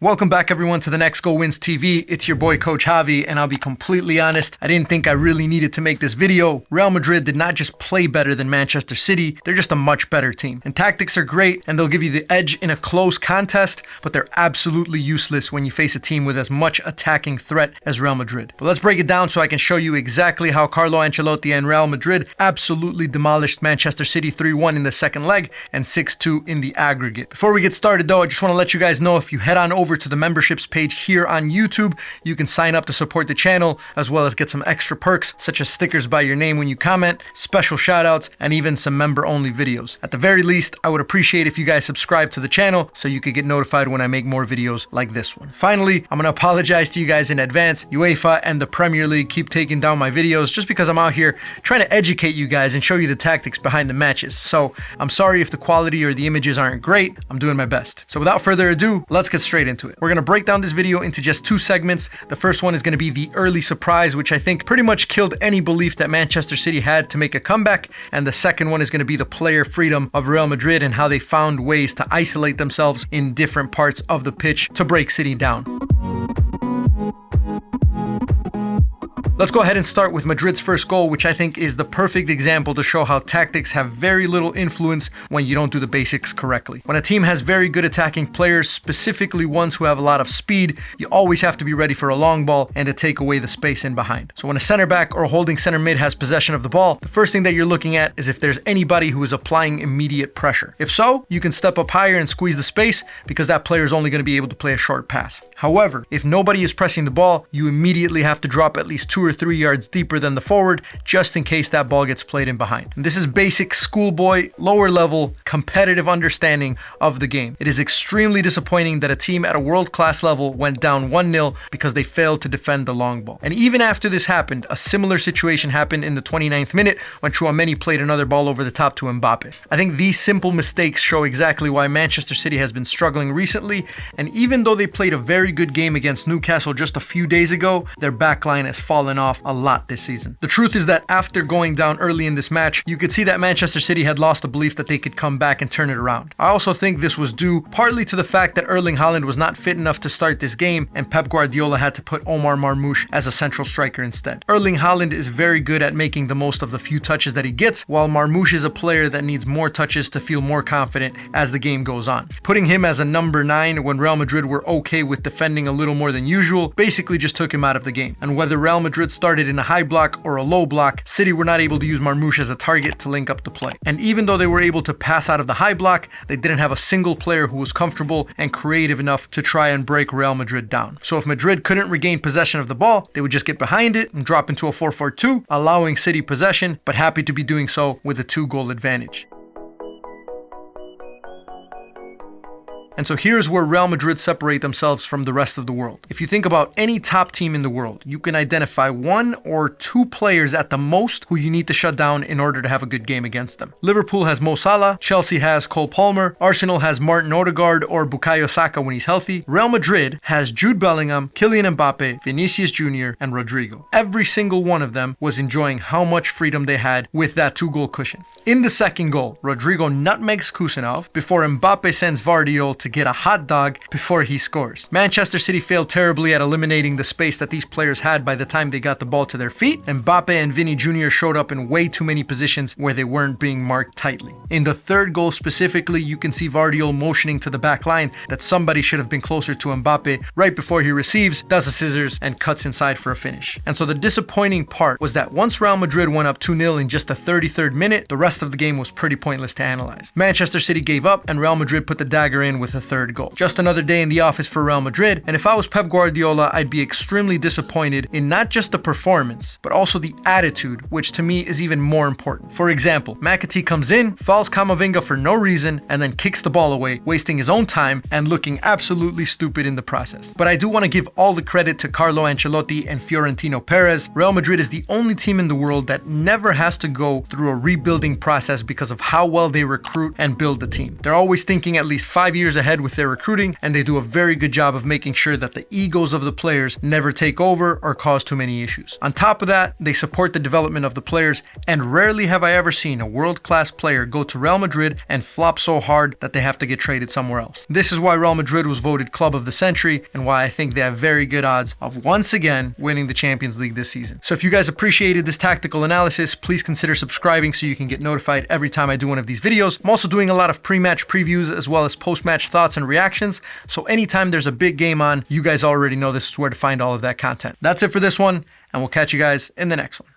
Welcome back everyone to the Next Goal Wins TV. It's your boy Coach Javi, and I'll be completely honest, I didn't think I really needed to make this video. Real Madrid did not just play better than Manchester City, they're just a much better team. And tactics are great and they'll give you the edge in a close contest, but they're absolutely useless when you face a team with as much attacking threat as Real Madrid. But let's break it down so I can show you exactly how Carlo Ancelotti and Real Madrid absolutely demolished Manchester City 3-1 in the second leg and 6-2 in the aggregate. Before we get started though, I just want to let you guys know if you head on over to the memberships page here on YouTube, you can sign up to support the channel as well as get some extra perks such as stickers by your name when you comment, special shoutouts, and even some member only videos. At the very least, I would appreciate if you guys subscribe to the channel so you could get notified when I make more videos like this one. Finally, I'm going to apologize to you guys in advance. UEFA and the Premier League keep taking down my videos just because I'm out here trying to educate you guys and show you the tactics behind the matches. So I'm sorry if the quality or the images aren't great. I'm doing my best. So without further ado, let's get straight into it. We're going to break down this video into just two segments. The first one is going to be the early surprise, which I think pretty much killed any belief that Manchester City had to make a comeback. And the second one is going to be the player freedom of Real Madrid and how they found ways to isolate themselves in different parts of the pitch to break City down. Let's go ahead and start with Madrid's first goal, which I think is the perfect example to show how tactics have very little influence when you don't do the basics correctly. When a team has very good attacking players, specifically ones who have a lot of speed, you always have to be ready for a long ball and to take away the space in behind. So when a center back or a holding center mid has possession of the ball, the first thing that you're looking at is if there's anybody who is applying immediate pressure. If so, you can step up higher and squeeze the space because that player is only going to be able to play a short pass. However, if nobody is pressing the ball, you immediately have to drop at least 2 or 3 yards deeper than the forward just in case that ball gets played in behind. And this is basic schoolboy, lower level, competitive understanding of the game. It is extremely disappointing that a team at a world-class level went down 1-0 because they failed to defend the long ball. And even after this happened, a similar situation happened in the 29th minute when Chomakov played another ball over the top to Mbappe. I think these simple mistakes show exactly why Manchester City has been struggling recently, and even though they played a very good game against Newcastle just a few days ago, their backline has fallen off a lot this season. The truth is that after going down early in this match, you could see that Manchester City had lost the belief that they could come back and turn it around. I also think this was due partly to the fact that Erling Haaland was not fit enough to start this game and Pep Guardiola had to put Omar Marmoush as a central striker instead. Erling Haaland is very good at making the most of the few touches that he gets, while Marmoush is a player that needs more touches to feel more confident as the game goes on. Putting him as a number 9 when Real Madrid were okay with defending a little more than usual basically just took him out of the game. And whether Real Madrid started in a high block or a low block, City were not able to use Marmoush as a target to link up the play. And even though they were able to pass out of the high block, they didn't have a single player who was comfortable and creative enough to try and break Real Madrid down. So if Madrid couldn't regain possession of the ball, they would just get behind it and drop into a 4-4-2, allowing City possession, but happy to be doing so with a 2-goal advantage. And so here's where Real Madrid separate themselves from the rest of the world. If you think about any top team in the world, you can identify 1 or 2 players at the most who you need to shut down in order to have a good game against them. Liverpool has Mo Salah, Chelsea has Cole Palmer, Arsenal has Martin Odegaard or Bukayo Saka when he's healthy. Real Madrid has Jude Bellingham, Kylian Mbappe, Vinicius Jr., and Rodrigo. Every single one of them was enjoying how much freedom they had with that 2-goal cushion. In the second goal, Rodrigo nutmegs Kusanov before Mbappe sends Guardiola to get a hot dog before he scores. Manchester City failed terribly at eliminating the space that these players had by the time they got the ball to their feet, and Mbappe and Vinny Jr. showed up in way too many positions where they weren't being marked tightly. In the third goal specifically, you can see Guardiola motioning to the back line that somebody should have been closer to Mbappe right before he receives, does a scissors, and cuts inside for a finish. And so the disappointing part was that once Real Madrid went up 2-0 in just the 33rd minute, the rest of the game was pretty pointless to analyze. Manchester City gave up and Real Madrid put the dagger in with a third goal. Just another day in the office for Real Madrid, and if I was Pep Guardiola, I'd be extremely disappointed in not just the performance, but also the attitude, which to me is even more important. For example, McAtee comes in, fouls Camavinga for no reason, and then kicks the ball away, wasting his own time and looking absolutely stupid in the process. But I do want to give all the credit to Carlo Ancelotti and Fiorentino Perez. Real Madrid is the only team in the world that never has to go through a rebuilding process because of how well they recruit and build the team. They're always thinking at least 5 years ahead with their recruiting, and they do a very good job of making sure that the egos of the players never take over or cause too many issues. On top of that, they support the development of the players, and rarely have I ever seen a world-class player go to Real Madrid and flop so hard that they have to get traded somewhere else. This is why Real Madrid was voted Club of the Century, and why I think they have very good odds of once again winning the Champions League this season. So if you guys appreciated this tactical analysis, please consider subscribing so you can get notified every time I do one of these videos. I'm also doing a lot of pre-match previews as well as post-match thoughts and reactions, so anytime there's a big game on, you guys already know this is where to find all of that content. That's it for this one, and we'll catch you guys in the next one.